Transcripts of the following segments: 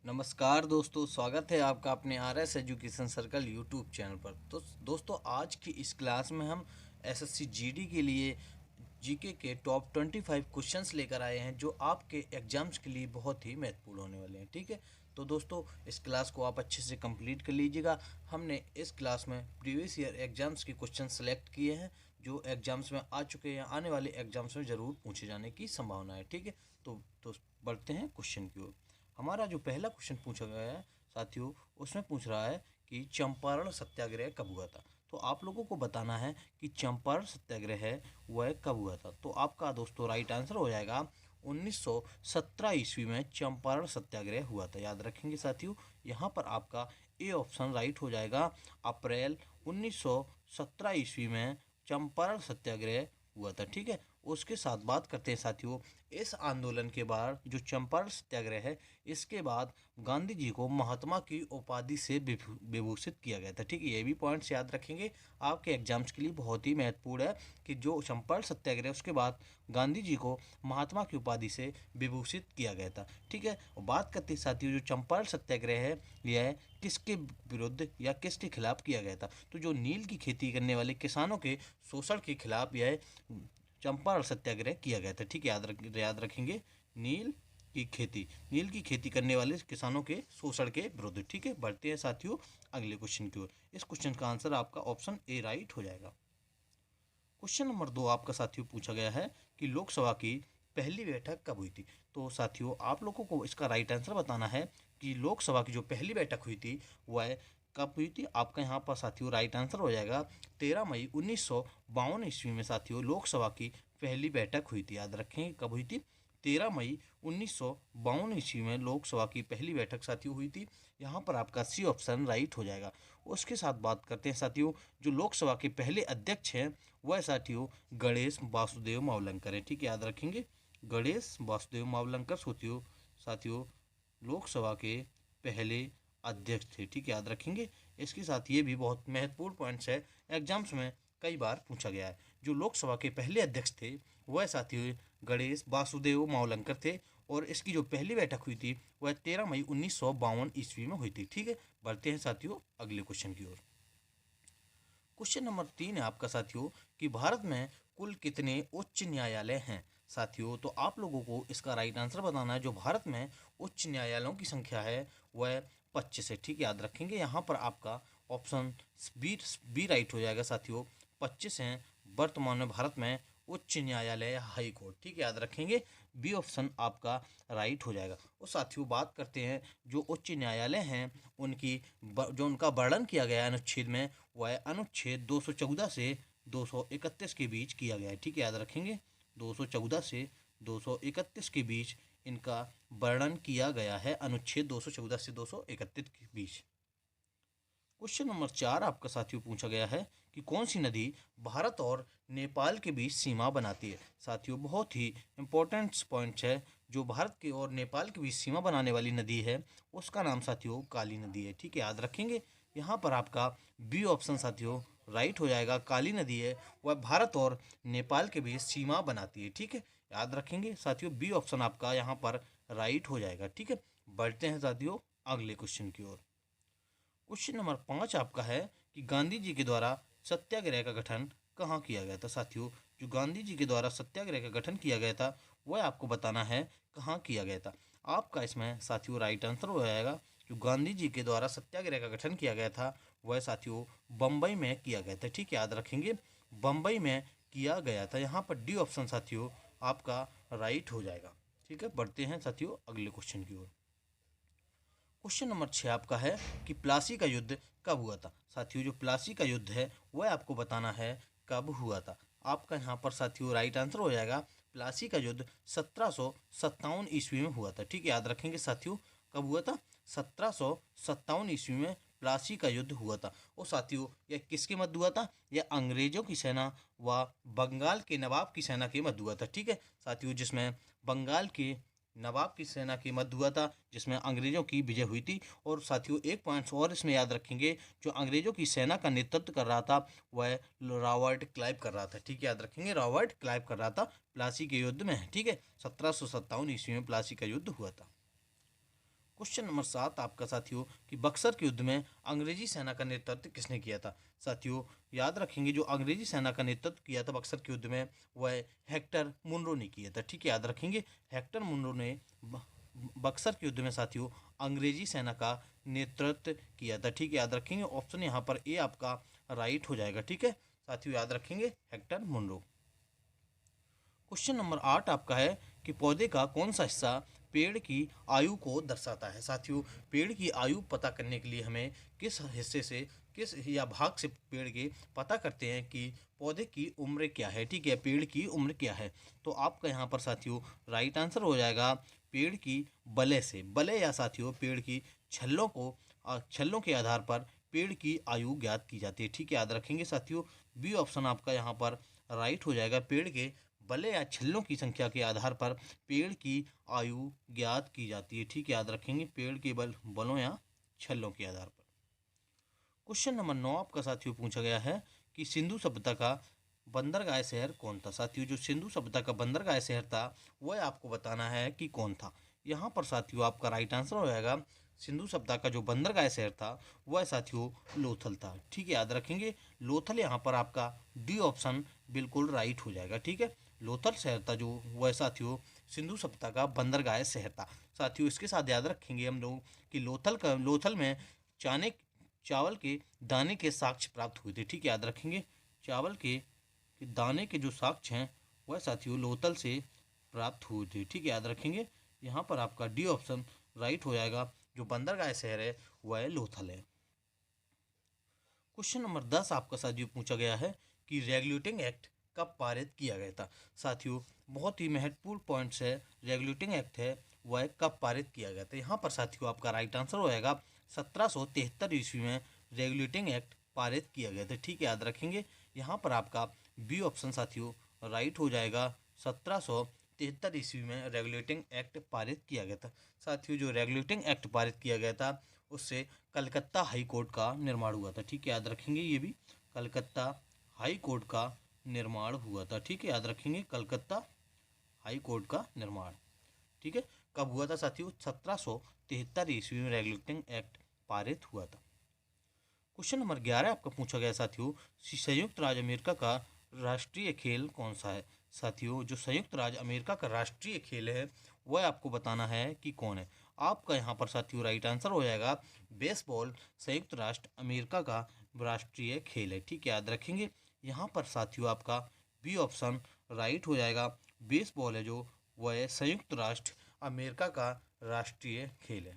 नमस्कार दोस्तों, स्वागत है आपका अपने RS education circle YouTube channel पर। तो दोस्तों, आज की इस क्लास में हम SSC GD के लिए जीके के टॉप 25 क्वेश्चंस लेकर आए हैं जो आपके एग्जाम्स के लिए बहुत ही महत्वपूर्ण होने वाले हैं। ठीक है, तो दोस्तों इस क्लास को आप अच्छे से कंप्लीट कर लीजिएगा। हमने इस क्लास में प्रीवियस ईयर एग्जाम्स के क्वेश्चन सेलेक्ट किए हैं जो एग्जाम्स में आ चुके हैं, आने वाले एग्जाम्स में ज़रूर पूछे जाने की संभावना है। ठीक है, तो बढ़ते हैं क्वेश्चन की ओर। हमारा जो पहला क्वेश्चन पूछा गया है साथियों, उसमें पूछ रहा है कि चंपारण सत्याग्रह कब हुआ था। तो आप लोगों को बताना है कि चंपारण सत्याग्रह है वह कब हुआ था। तो आपका दोस्तों राइट आंसर हो जाएगा 1917 ईस्वी में चंपारण सत्याग्रह हुआ था। याद रखेंगे साथियों, यहाँ पर आपका ए ऑप्शन राइट हो जाएगा। अप्रैल 1917 ईस्वी में चंपारण सत्याग्रह हुआ था। ठीक है, उसके साथ बात करते हैं साथियों, इस आंदोलन के बाद जो चंपारण सत्याग्रह है, इसके बाद गांधी जी को महात्मा की उपाधि से विभूषित किया गया था। ठीक है, ये भी पॉइंट्स याद रखेंगे, आपके एग्जाम्स के लिए बहुत ही महत्वपूर्ण है कि जो चंपारण सत्याग्रह उसके बाद गांधी जी को महात्मा की उपाधि से विभूषित किया गया था। ठीक है, और बात करते हैं साथियों, जो चंपारण सत्याग्रह है यह किसके विरुद्ध या किसके खिलाफ किया गया था। तो जो नील की खेती करने वाले किसानों के शोषण के खिलाफ यह चंपारण सत्याग्रह किया गया था। ठीक है, याद रखेंगे, नील नील की खेती करने वाले किसानों के शोषण के विरुद्ध। ठीक है, बढ़ते हैं साथियों अगले क्वेश्चन की ओर। इस क्वेश्चन का आंसर आपका ऑप्शन ए राइट हो जाएगा। क्वेश्चन नंबर 2 आपका साथियों पूछा गया है कि लोकसभा की पहली बैठक कब हुई थी। तो साथियों आप लोगों को इसका राइट आंसर बताना है कि लोकसभा की जो पहली बैठक हुई थी वह कब हुई थी। आपका यहाँ पर साथियों राइट आंसर हो जाएगा 13 मई 1952 ईस्वी में साथियों लोकसभा की पहली बैठक हुई थी। याद रखें कब हुई थी, 13 मई 1952 ईस्वी में लोकसभा की पहली बैठक साथियों हुई थी। यहाँ पर आपका सी ऑप्शन राइट हो जाएगा। उसके साथ बात करते हैं साथियों, जो लोकसभा के पहले अध्यक्ष हैं वह साथियों गणेश वासुदेव मावलंकर है। ठीक है, याद रखेंगे, गणेश वासुदेव मावलंकर साथियों साथियों लोकसभा के पहले अध्यक्ष थे। ठीक है, याद रखेंगे। इसके साथ ये भी बहुत महत्वपूर्ण पॉइंट्स है, एग्जाम्स में कई बार पूछा गया है। जो लोकसभा के पहले अध्यक्ष थे वह साथियों गणेश वासुदेव मावलंकर थे और इसकी जो पहली बैठक हुई थी वह 13 मई 1952 ईस्वी में हुई थी। ठीक है, बढ़ते हैं साथियों अगले क्वेश्चन की ओर। क्वेश्चन नंबर 3 है आपका साथियों कि भारत में कुल कितने उच्च न्यायालय हैं। साथियों तो आप लोगों को इसका राइट आंसर बताना है। जो भारत में उच्च न्यायालयों की संख्या है वह 25 है। ठीक है, याद रखेंगे, यहाँ पर आपका ऑप्शन बी राइट हो जाएगा साथियों। 25 हैं वर्तमान में भारत में उच्च न्यायालय या हाई कोर्ट। ठीक है, याद रखेंगे, बी ऑप्शन आपका राइट हो जाएगा। और साथियों बात करते हैं जो उच्च न्यायालय हैं जो उनका वर्णन किया गया है अनुच्छेद में वह अनुच्छेद 214 से 231 के बीच किया गया है। ठीक है, याद रखेंगे, 214 से 231 के बीच इनका वर्णन किया गया है, अनुच्छेद 214 से 231 के बीच। क्वेश्चन नंबर 4 आपका साथियों पूछा गया है कि कौन सी नदी भारत और नेपाल के बीच सीमा बनाती है। साथियों बहुत ही इंपॉर्टेंट पॉइंट है, जो भारत के और नेपाल के बीच सीमा बनाने वाली नदी है उसका नाम साथियों काली नदी है। ठीक है, याद रखेंगे, यहाँ पर आपका बी ऑप्शन साथियों राइट हो जाएगा। काली नदी है वह भारत और नेपाल के बीच सीमा बनाती है। ठीक है, याद रखेंगे साथियों, बी ऑप्शन आपका यहाँ पर राइट हो जाएगा। ठीक है, बढ़ते हैं साथियों अगले क्वेश्चन की ओर। क्वेश्चन नंबर 5 आपका है कि गांधी जी के द्वारा सत्याग्रह का गठन कहाँ किया गया था। साथियों जो गांधी जी के द्वारा सत्याग्रह का गठन किया गया था वह आपको बताना है कहाँ किया गया था। आपका इसमें साथियों राइट आंसर हो जाएगा, जो गांधी जी के द्वारा सत्याग्रह का गठन किया गया था वह साथियों बम्बई में किया गया था। ठीक है, याद रखेंगे, बम्बई में किया गया था। यहाँ पर डी ऑप्शन साथियों आपका राइट हो जाएगा। ठीक है, बढ़ते हैं साथियों अगले क्वेश्चन की ओर। क्वेश्चन नंबर 6 आपका है कि प्लासी का युद्ध कब हुआ था। साथियों जो प्लासी का युद्ध है वह आपको बताना है कब हुआ था। आपका यहाँ पर साथियों राइट आंसर हो जाएगा, प्लासी का युद्ध 1757 ईस्वी में हुआ था। ठीक है, याद रखेंगे साथियों, कब हुआ था, 1757 ईस्वी में प्लासी का युद्ध हुआ था। और साथियों यह किसके मध्य हुआ था, यह अंग्रेजों की सेना व बंगाल के नवाब की सेना के मध्य हुआ था। ठीक है साथियों, जिसमें बंगाल के नवाब की सेना के मध्य हुआ था, जिसमें अंग्रेजों की विजय हुई थी। और साथियों एक पॉइंट्स और इसमें याद रखेंगे, जो अंग्रेजों की सेना का नेतृत्व कर रहा था वह रॉबर्ट क्लाइव कर रहा था। ठीक है, याद रखेंगे, रॉबर्ट क्लाइव कर रहा था प्लासी के युद्ध में। ठीक है, 1757 ईस्वी में प्लासी का युद्ध हुआ था। क्वेश्चन नंबर 7 आपका साथियों कि बक्सर के युद्ध में अंग्रेजी सेना का नेतृत्व किसने किया था। साथियों याद रखेंगे जो अंग्रेजी सेना का नेतृत्व किया था बक्सर के युद्ध में वह हेक्टर मुनरो ने किया था। ठीक है, याद रखेंगे हेक्टर मुनरो ने बक्सर के युद्ध में साथियों अंग्रेजी सेना का नेतृत्व किया था। ठीक है, याद रखेंगे ऑप्शन यहाँ पर ए आपका राइट हो जाएगा। ठीक है साथियों, याद रखेंगे हेक्टर मुनरो। क्वेश्चन नंबर 8 आपका है कि पौधे का कौन सा हिस्सा पेड़ की आयु को दर्शाता है। साथियों पेड़ की आयु पता करने के लिए हमें किस हिस्से से किस या भाग से पेड़ के पता करते हैं कि पौधे की उम्र क्या है। ठीक है, पेड़ की उम्र क्या है, तो आपका यहाँ पर साथियों राइट आंसर हो जाएगा पेड़ की बले से। बले या साथियों पेड़ की छल्लों के आधार पर पेड़ की आयु ज्ञात की जाती है। ठीक है, याद रखेंगे साथियों बी ऑप्शन आपका यहाँ पर राइट हो जाएगा। पेड़ के बले या छल्लों की संख्या के आधार पर पेड़ की आयु ज्ञात की जाती है। ठीक है, याद रखेंगे पेड़ के बलों या छल्लों के आधार पर। क्वेश्चन नंबर 9 आपका साथियों पूछा गया है कि सिंधु सभ्यता का बंदरगाह शहर कौन था। साथियों जो सिंधु सभ्यता का बंदरगाह शहर था वह आपको बताना है कि कौन था। यहाँ पर साथियों आपका राइट आंसर हो जाएगा सिंधु सभ्यता का जो बंदरगाह शहर था वह साथियों लोथल था। ठीक है, याद रखेंगे लोथल यहाँ पर आपका डी ऑप्शन बिल्कुल राइट हो जाएगा। ठीक है, लोथल शहर था जो वह साथियों सिंधु सभ्यता का बंदरगाह शहर था। साथियों इसके साथ याद रखेंगे हम लोग कि लोथल में चाने चावल के दाने के साक्ष्य प्राप्त हुए थे। ठीक है, याद रखेंगे चावल के दाने के जो साक्ष्य हैं वह साथियों लोथल से प्राप्त हुए थे। ठीक है, याद रखेंगे यहाँ पर आपका डी ऑप्शन राइट हो जाएगा। जो बंदरगाह शहर है वह लोथल है। क्वेश्चन नंबर 10 आपका साथियों पूछा गया है कि रेगुलेटिंग एक्ट कब पारित किया गया था। साथियों बहुत ही महत्वपूर्ण पॉइंट्स है, रेगुलेटिंग एक्ट है वह कब पारित किया गया था। यहाँ पर साथियों आपका राइट आंसर हो जाएगा 1773 ईस्वी में रेगुलेटिंग एक्ट पारित किया गया था। ठीक है, याद रखेंगे यहाँ पर आपका बी ऑप्शन साथियों राइट हो जाएगा। 1773 ईस्वी में रेगुलेटिंग एक्ट पारित किया गया था। साथियों जो रेगुलेटिंग एक्ट पारित किया गया था उससे कलकत्ता हाई कोर्ट का निर्माण हुआ था। ठीक है, याद रखेंगे ये भी कलकत्ता हाई कोर्ट का निर्माण हुआ था। ठीक है, याद रखेंगे कलकत्ता हाई कोर्ट का निर्माण। ठीक है, कब हुआ था साथियों 1773 ईस्वी में रेगुलेटिंग एक्ट पारित हुआ था। क्वेश्चन नंबर 11 आपका पूछा गया साथियों संयुक्त राज्य अमेरिका का राष्ट्रीय खेल कौन सा है। साथियों जो संयुक्त राज्य अमेरिका का राष्ट्रीय खेल है वह आपको बताना है कि कौन है। आपका यहाँ पर साथियों राइट आंसर हो जाएगा बेसबॉल संयुक्त राष्ट्र अमेरिका का राष्ट्रीय खेल है। ठीक है, याद रखेंगे यहाँ पर साथियों आपका बी ऑप्शन राइट हो जाएगा। बेसबॉल है जो वह संयुक्त राष्ट्र अमेरिका का राष्ट्रीय खेल है।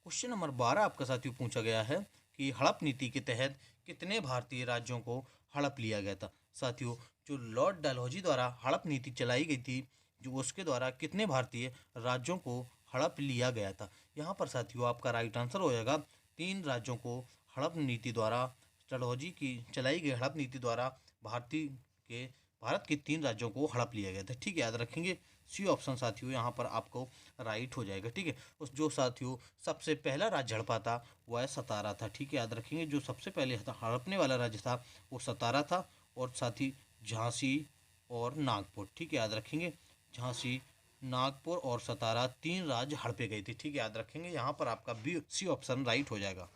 क्वेश्चन नंबर 12 आपका साथियों पूछा गया है कि हड़प नीति के तहत कितने भारतीय राज्यों को हड़प लिया गया था। साथियों जो लॉर्ड डलहौजी द्वारा हड़प नीति चलाई गई थी जो उसके द्वारा कितने भारतीय राज्यों को हड़प लिया गया था। यहाँ पर साथियों आपका राइट आंसर हो जाएगा 3 राज्यों को हड़प नीति द्वारा डलहौजी की चलाई गई हड़प नीति द्वारा भारत के 3 राज्यों को हड़प लिया गया था। ठीक है, याद रखेंगे सी ऑप्शन साथियों यहाँ पर आपको राइट हो जाएगा। ठीक है, उस जो साथियों सबसे पहला राज्य हड़पा था वह सतारा था। ठीक है, याद रखेंगे जो सबसे पहले हड़पने वाला राज्य था वो सतारा था और साथ ही झांसी और नागपुर। ठीक है, याद रखेंगे झांसी नागपुर और सतारा 3 राज्य हड़पे गए थे। ठीक है, याद रखेंगे यहाँ पर आपका बी सी ऑप्शन राइट हो जाएगा।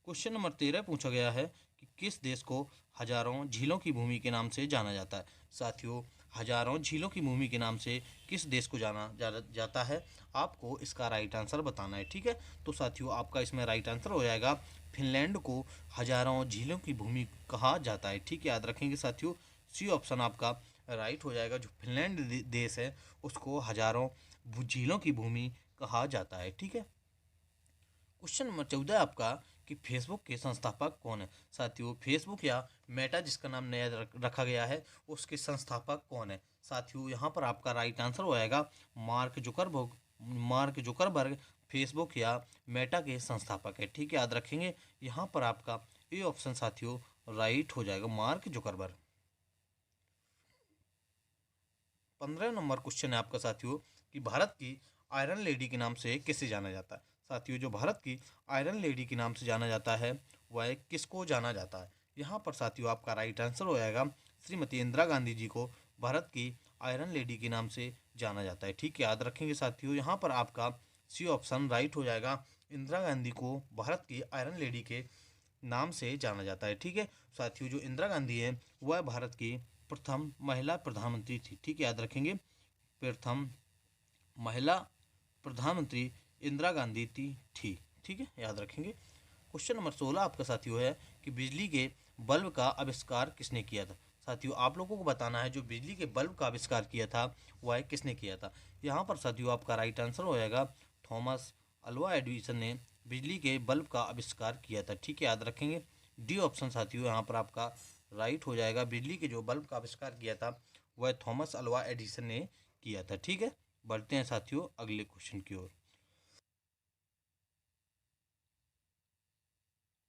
क्वेश्चन नंबर 13 पूछा गया है कि किस देश को हजारों झीलों की भूमि के नाम से जाना जाता है। साथियों हजारों झीलों की भूमि के नाम से किस देश को जाता है आपको इसका राइट आंसर बताना है। ठीक है, तो साथियों आपका इसमें राइट आंसर हो जाएगा फिनलैंड को हजारों झीलों की भूमि कहा जाता है। ठीक है, याद रखेंगे साथियों सी ऑप्शन आपका राइट हो जाएगा। जो फिनलैंड देश है उसको हजारों झीलों की भूमि कहा जाता है। ठीक है, क्वेश्चन नंबर 14 आपका कि फेसबुक के संस्थापक कौन है। साथियों फेसबुक या मेटा जिसका नाम नया रखा गया है उसके संस्थापक कौन है। साथियों यहाँ पर आपका राइट आंसर हो जाएगा मार्क जुकरबर्ग फेसबुक या मेटा के संस्थापक है। ठीक है, याद रखेंगे यहाँ पर आपका ए ऑप्शन साथियों राइट हो जाएगा मार्क जुकरबर्ग। 15 नंबर क्वेश्चन है आपका साथियों कि भारत की आयरन लेडी के नाम से किसे जाना जाता है। साथियों जो भारत की आयरन लेडी के नाम से जाना जाता है वह किसको जाना जाता है। यहाँ पर साथियों आपका राइट आंसर हो जाएगा श्रीमती इंदिरा गांधी जी को भारत की आयरन लेडी के नाम से जाना जाता है। ठीक है, याद रखेंगे साथियों। यहाँ पर आपका सी ऑप्शन राइट हो जाएगा। इंदिरा गांधी को भारत की आयरन लेडी के नाम से जाना जाता है। ठीक है साथियों, जो इंदिरा गांधी है वह भारत की प्रथम महिला प्रधानमंत्री थी। ठीक है, याद रखेंगे, प्रथम महिला प्रधानमंत्री इंदिरा गांधी थी। ठीक है, याद रखेंगे। क्वेश्चन नंबर 16 आपका साथियों है कि बिजली के बल्ब का आविष्कार किसने किया था। साथियों, आप लोगों को बताना है जो बिजली के बल्ब का आविष्कार किया था वह किसने किया था। यहाँ पर साथियों आपका राइट आंसर हो जाएगा थॉमस अल्वा एडिसन ने बिजली के बल्ब का आविष्कार किया था। ठीक है, याद रखेंगे। डी ऑप्शन साथियों यहाँ पर आपका राइट हो जाएगा। बिजली के जो बल्ब का आविष्कार किया था वह थॉमस अल्वा एडिसन ने किया था। ठीक है, बढ़ते हैं साथियों अगले क्वेश्चन की ओर।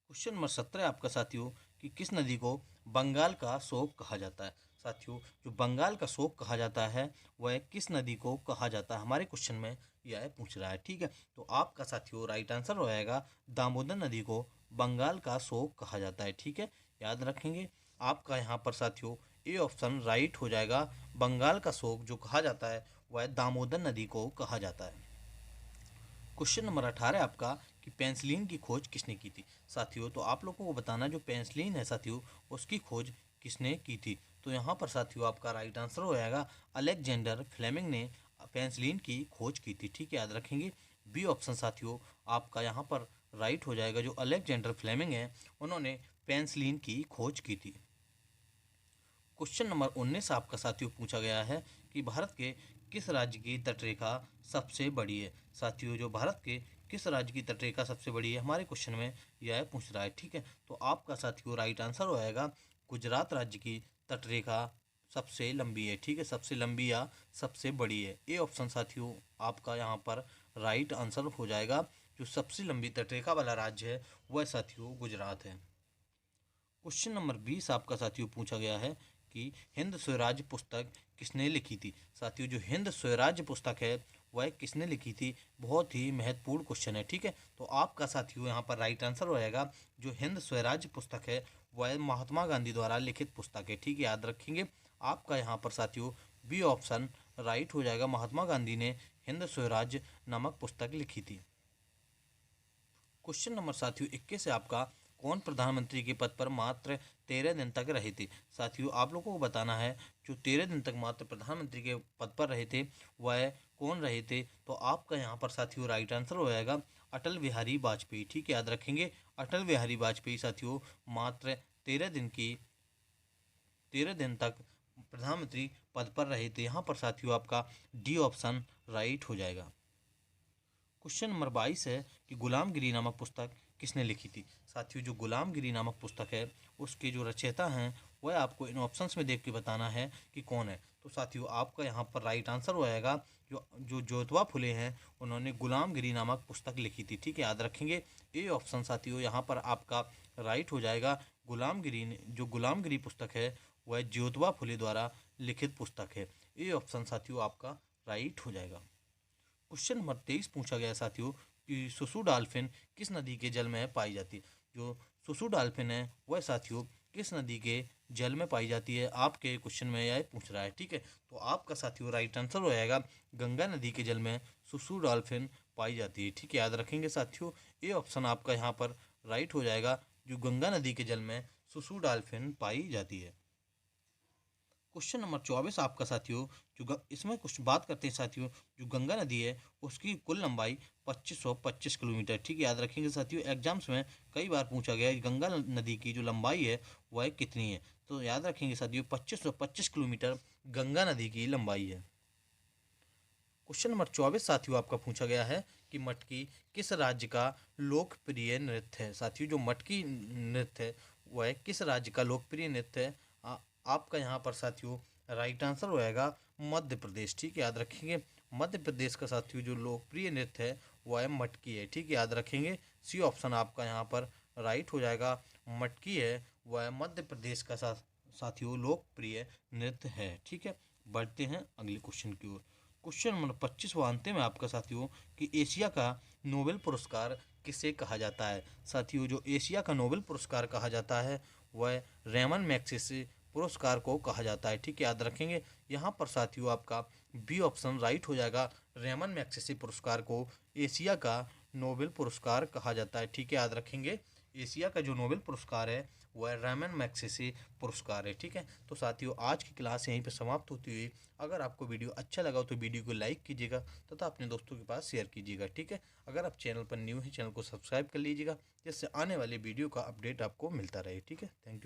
क्वेश्चन नंबर 17 आपका साथियों कि किस नदी को बंगाल का शोक कहा जाता है। साथियों, जो बंगाल का शोक कहा जाता है वह किस नदी को कहा जाता है, हमारे क्वेश्चन में यह पूछ रहा है। ठीक है, तो आपका साथियों राइट आंसर हो जाएगा दामोदर नदी को बंगाल का शोक कहा जाता है। ठीक है, याद रखेंगे। आपका यहाँ पर साथियों ए ऑप्शन राइट हो जाएगा। बंगाल का शोक जो कहा जाता है वह दामोदर नदी को कहा जाता है। क्वेश्चन नंबर 18 आपका कि पेंसिलिन की खोज किसने की थी। साथियों, तो आप लोगों को बताना जो पेंसिलिन है साथियों उसकी खोज किसने की थी। तो यहाँ पर साथियों आपका राइट आंसर हो जाएगा अलेक्जेंडर फ्लेमिंग ने पेंसिलिन की खोज की थी। ठीक है, याद रखेंगे। बी ऑप्शन साथियों आपका यहाँ पर राइट हो जाएगा। जो अलेक्जेंडर फ्लेमिंग है उन्होंने पेंसिलिन की खोज की थी। क्वेश्चन नंबर 19 आपका साथियों पूछा गया है कि भारत के किस राज्य की तटरेखा सबसे बड़ी है। साथियों, जो भारत के किस राज्य की तटरेखा सबसे बड़ी है, हमारे क्वेश्चन में यह पूछ रहा है। ठीक है, तो आपका साथियों राइट आंसर हो जाएगा गुजरात राज्य की तटरेखा सबसे लंबी है। ठीक है, सबसे लंबी या सबसे बड़ी है। ए ऑप्शन साथियों आपका यहाँ पर राइट आंसर हो जाएगा। जो सबसे लंबी तटरेखा वाला राज्य है वह साथियों गुजरात है। क्वेश्चन नंबर 20 आपका साथियों पूछा गया है कि हिंद स्वराज पुस्तक किसने लिखी थी। साथियों, जो हिंद स्वराज पुस्तक है वह किसने लिखी थी, बहुत ही महत्वपूर्ण क्वेश्चन है। ठीक है, तो आपका साथियों यहाँ पर राइट आंसर हो जाएगा। जो हिंद स्वराज पुस्तक है वह महात्मा गांधी द्वारा लिखित पुस्तक है। ठीक है, याद रखेंगे। आपका यहाँ पर साथियों बी ऑप्शन राइट हो जाएगा। महात्मा गांधी ने हिंद स्वराज नामक पुस्तक लिखी थी। क्वेश्चन नंबर साथियों 21 से आपका कौन प्रधानमंत्री के पद पर मात्र 13 दिन तक रहे थे। साथियों, आप लोगों को बताना है जो 13 दिन तक मात्र प्रधानमंत्री के पद पर रहे थे वह कौन रहे थे। तो आपका यहाँ पर साथियों राइट आंसर हो जाएगा अटल बिहारी वाजपेयी। ठीक है, याद रखेंगे। अटल बिहारी वाजपेयी साथियों मात्र 13 दिन तक प्रधानमंत्री पद पर रहे थे। यहाँ पर साथियों आपका डी ऑप्शन राइट हो जाएगा। क्वेश्चन नंबर 22 है कि गुलामगिरी नामक पुस्तक किसने लिखी थी। साथियों, जो गुलामगिरी नामक पुस्तक है उसके जो रचयिता हैं वह आपको इन ऑप्शंस में देख के बताना है कि कौन है। तो साथियों आपका यहाँ पर राइट आंसर हो जाएगा जो जो ज्योतिबा फुले हैं उन्होंने गुलामगिरी नामक पुस्तक लिखी थी। ठीक है, याद रखेंगे। ए ऑप्शन साथियों यहाँ पर आपका राइट हो जाएगा। जो गुलामगिरी पुस्तक है वह ज्योतिबा फुले द्वारा लिखित पुस्तक है। ए ऑप्शन साथियों आपका राइट हो जाएगा। क्वेश्चन नंबर 23 पूछा गया साथियों कि सुसु डॉल्फिन किस नदी के जल में पाई जाती है। जो सुसु डॉल्फिन है वह साथियों किस नदी के जल में पाई जाती है, आपके क्वेश्चन में यह पूछ रहा है। ठीक है, तो आपका साथियों राइट आंसर हो जाएगा गंगा नदी के जल में सुसु डॉल्फिन पाई जाती है। ठीक है, याद रखेंगे साथियों। ये ऑप्शन आपका यहाँ पर राइट हो जाएगा। जो गंगा नदी के जल में सुसु डॉल्फिन पाई जाती है। क्वेश्चन नंबर 24 आपका साथियों इसमें कुछ बात करते हैं साथियों। जो गंगा नदी है उसकी कुल लंबाई 2525 किलोमीटर। ठीक है, याद रखेंगे साथियों। एग्जाम्स में कई बार पूछा गया है गंगा नदी की जो लंबाई है वह कितनी है। तो याद रखेंगे साथियों 2525 किलोमीटर गंगा नदी की लंबाई है। क्वेश्चन नंबर 24 साथियों आपका पूछा गया है कि मटकी किस राज्य का लोकप्रिय नृत्य है। साथियों, जो मटकी नृत्य है वह किस राज्य का लोकप्रिय नृत्य है। आपका यहाँ पर साथियों राइट आंसर हो जाएगा मध्य प्रदेश। ठीक है, याद रखेंगे। मध्य प्रदेश का साथियों जो लोकप्रिय नृत्य है वह मटकी है। ठीक है, याद रखेंगे। सी ऑप्शन आपका यहाँ पर राइट हो जाएगा। मटकी है वह मध्य प्रदेश का साथियों लोकप्रिय नृत्य है। ठीक है, बढ़ते हैं अगले क्वेश्चन की ओर। क्वेश्चन नंबर 25 अंतिम है आपका साथियों कि एशिया का नोबेल पुरस्कार किसे कहा जाता है। साथियों, जो एशिया का नोबेल पुरस्कार कहा जाता है वह रेमन मैग्सेसे पुरस्कार को कहा जाता है। ठीक है, याद रखेंगे। यहाँ पर साथियों आपका बी ऑप्शन राइट हो जाएगा। रेमन मैग्सेसे पुरस्कार को एशिया का नोबेल पुरस्कार कहा जाता है। ठीक है, याद रखेंगे, एशिया का जो नोबेल पुरस्कार है वह रेमन मैग्सेसे पुरस्कार है। ठीक है, तो साथियों आज की क्लास यहीं पे समाप्त होती हुई, अगर आपको वीडियो अच्छा लगा तो वीडियो को लाइक कीजिएगा तथा अपने दोस्तों के पास शेयर कीजिएगा। ठीक है, अगर आप चैनल पर न्यू हैं चैनल को सब्सक्राइब कर लीजिएगा, जिससे आने वाले वीडियो का अपडेट आपको मिलता रहे। ठीक है, थैंक यू।